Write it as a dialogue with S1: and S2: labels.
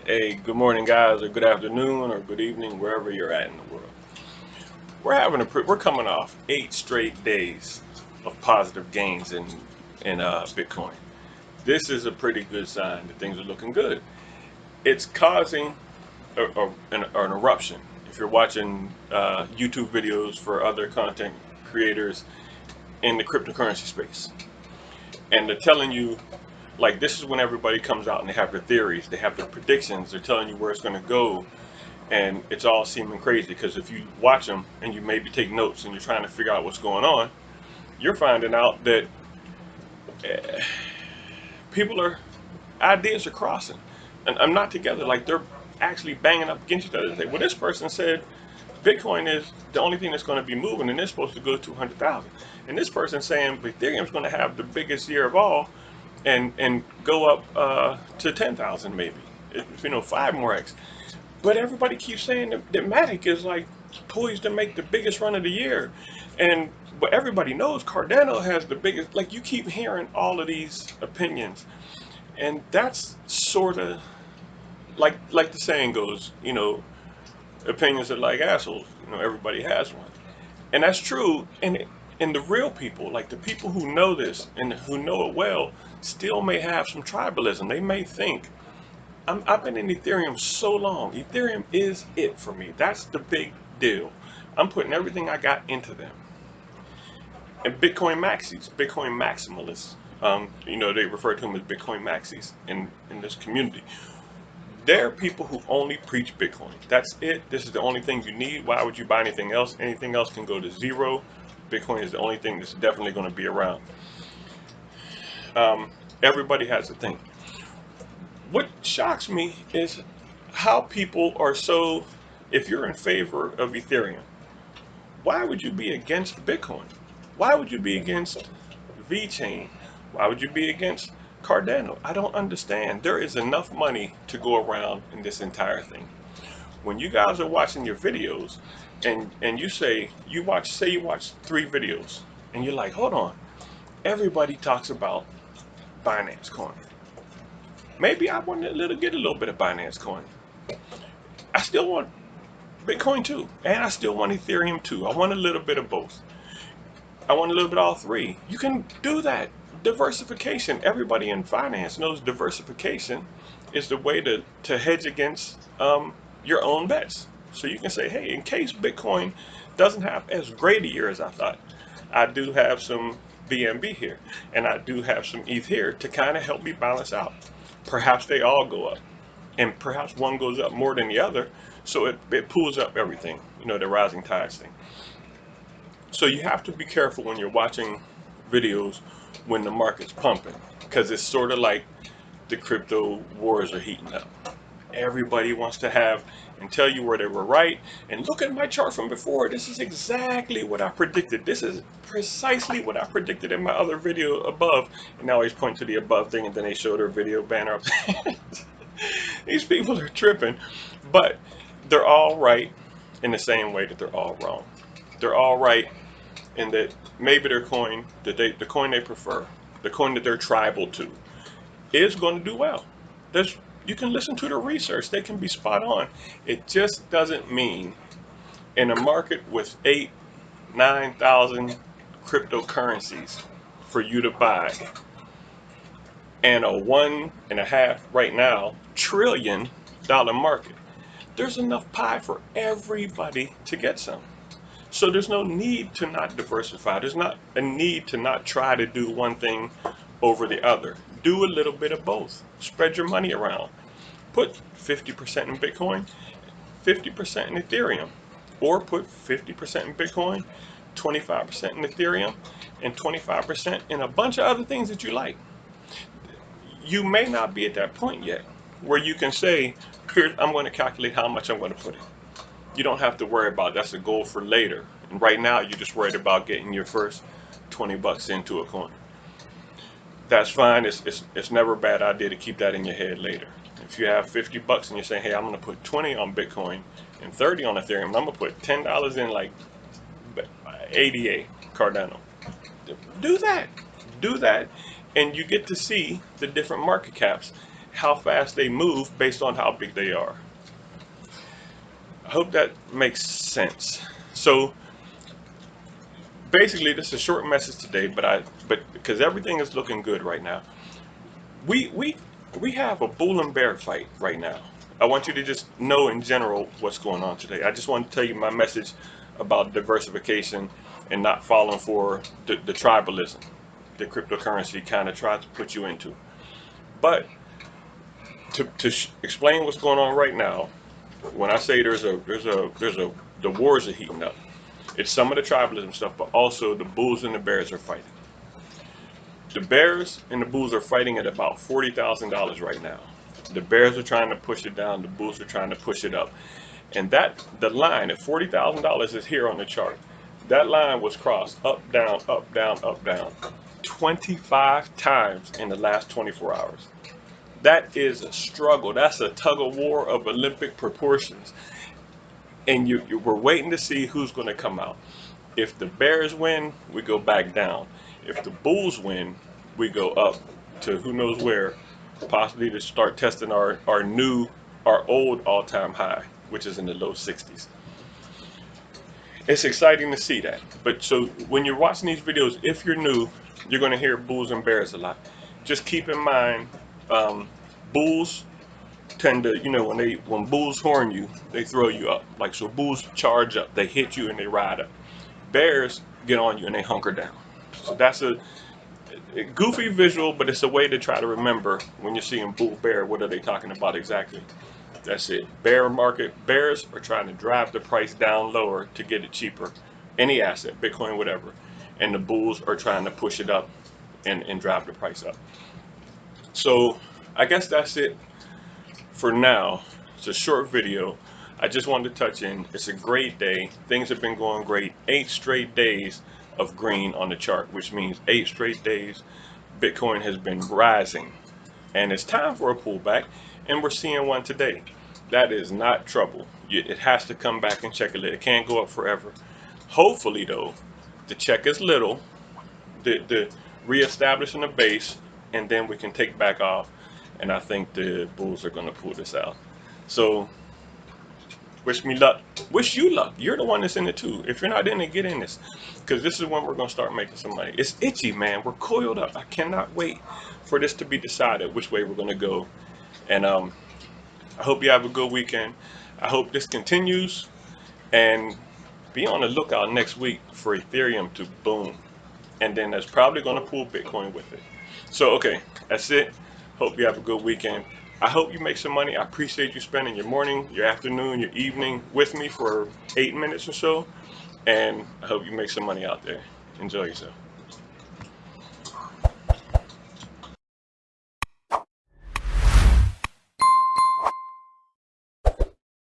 S1: Hey, good morning, guys, or good afternoon, or good evening, wherever you're at in the world. We're coming off 8 straight days of positive gains in Bitcoin. This is a pretty good sign that things are looking good. It's causing an eruption. If you're watching YouTube videos for other content creators in the cryptocurrency space, and they're telling you, like, this is when everybody comes out and they have their theories, they have their predictions, they're telling you where it's going to go, and it's all seeming crazy because if you watch them and you maybe take notes and you're trying to figure out what's going on, you're finding out that uh, people are ideas are crossing, and I'm not together. Like, they're actually banging up against each other. They say, well, this person said Bitcoin is the only thing that's going to be moving, and it's supposed to go to 200,000. And this person saying Ethereum is going to have the biggest year of all, and go up to 10,000 maybe. 5 more x. But everybody keeps saying that Matic is like poised to make the biggest run of the year, and but everybody knows Cardano has the biggest. Like, you keep hearing all of these opinions, and that's sort of like the saying goes, opinions are like assholes. Everybody has one, and that's true. And the real people, like the people who know this and who know it well, still may have some tribalism. They may think I've been in Ethereum so long. Ethereum is it for me. That's the big deal. I'm putting everything I got into them. And Bitcoin maxis, Bitcoin maximalists, they refer to them as Bitcoin maxis in this community. They're people who only preach Bitcoin. That's it. This is the only thing you need. Why would you buy anything else? Anything else can go to zero. Bitcoin is the only thing that's definitely going to be around. Everybody has a thing. What shocks me is how people are so, if you're in favor of Ethereum, why would you be against Bitcoin? Why would you be against VeChain? Why would you be against Cardano? I don't understand. There is enough money to go around in this entire thing. When you guys are watching your videos and you say you watch 3 videos and you're like, hold on, everybody talks about Binance Coin. Maybe I want to get a little bit of Binance Coin. I still want Bitcoin too, and I still want Ethereum too. I want a little bit of both. I want a little bit of all three. You can do that. Diversification. Everybody in finance knows diversification is the way to hedge against your own bets. So you can say, hey, in case Bitcoin doesn't have as great a year as I thought, I do have some BNB here, and I do have some ETH here to kind of help me balance out. Perhaps they all go up, and perhaps one goes up more than the other, so it pulls up everything, the rising tides thing. So you have to be careful when you're watching videos when the market's pumping, because it's sort of like the crypto wars are heating up. Everybody wants to have and tell you where they were right. And look at my chart from before. This is exactly what I predicted. This is precisely what I predicted in my other video above. And now I always point to the above thing, and then they show their video banner up. These people are tripping, but they're all right in the same way that they're all wrong. They're all right in that maybe their coin, the coin they prefer, the coin that they're tribal to, is going to do well. There's You can listen to the research; they can be spot on. It just doesn't mean in a market with 9,000 cryptocurrencies for you to buy, and a 1.5 right now $1 trillion market. There's enough pie for everybody to get some. So there's no need to not diversify. There's not a need to not try to do one thing over the other. Do a little bit of both. Spread your money around. Put 50% in Bitcoin, 50% in Ethereum, or put 50% in Bitcoin, 25% in Ethereum, and 25% in a bunch of other things that you like. You may not be at that point yet where you can say, here, I'm going to calculate how much I'm going to put in. You don't have to worry about it. That's a goal for later. And right now, you're just worried about getting your first 20 bucks into a coin. That's fine. It's never a bad idea to keep that in your head later. If you have 50 bucks and you're saying, hey, I'm going to put 20 on Bitcoin and 30 on Ethereum, I'm going to put $10 in like ADA, Cardano. Do that. Do that. And you get to see the different market caps. how fast they move based on how big they are. I hope that makes sense. So basically, this is a short message today, but because everything is looking good right now, we we we have a bull and bear fight right now. I want you to just know in general what's going on today. I just want to tell you my message about diversification and not falling for the tribalism the cryptocurrency kind of tries to put you into. But to explain what's going on right now, when I say the wars are heating up, it's some of the tribalism stuff, but also the bulls and the bears are fighting. The bears and the bulls are fighting at about $40,000 right now. The bears are trying to push it down. The bulls are trying to push it up. And that the line at $40,000 is here on the chart. That line was crossed up, down, up, down, up, down 25 times in the last 24 hours. That is a struggle. That's a tug of war of Olympic proportions. And we're waiting to see who's going to come out. If the Bears win, we go back down. If the Bulls win, we go up to who knows where, possibly to start testing our old all-time high, which is in the low 60s. It's exciting to see that. But so when you're watching these videos, if you're new, you're going to hear bulls and bears a lot. Just keep in mind, bulls tend to, when bulls horn you, they throw you up. Like, so bulls charge up, they hit you and they ride up. Bears get on you and they hunker down. So that's a goofy visual, but it's a way to try to remember when you're seeing bull bear, what are they talking about exactly? That's it. Bear market, bears are trying to drive the price down lower to get it cheaper. Any asset, Bitcoin, whatever. And the bulls are trying to push it up and drive the price up. So I guess that's it for now. It's a short video. I just wanted to touch in. It's a great day. Things have been going great. 8 straight days of green on the chart, which means 8 straight days Bitcoin has been rising. And it's time for a pullback, and we're seeing one today. That is not trouble. It has to come back and check it. It can't go up forever. Hopefully, though, the check is little, the reestablishing the base, and then we can take back off. And I think the bulls are going to pull this out. So wish me luck. Wish you luck. You're the one that's in it too. If you're not in it, get in this, because this is when we're going to start making some money. It's itchy, man. We're coiled up. I cannot wait for this to be decided which way we're going to go. And I hope you have a good weekend. I hope this continues, and be on the lookout next week for Ethereum to boom. And then that's probably going to pull Bitcoin with it. So, okay, that's it. Hope you have a good weekend. I hope you make some money. I appreciate you spending your morning, your afternoon, your evening with me for 8 minutes or so. And I hope you make some money out there. Enjoy yourself.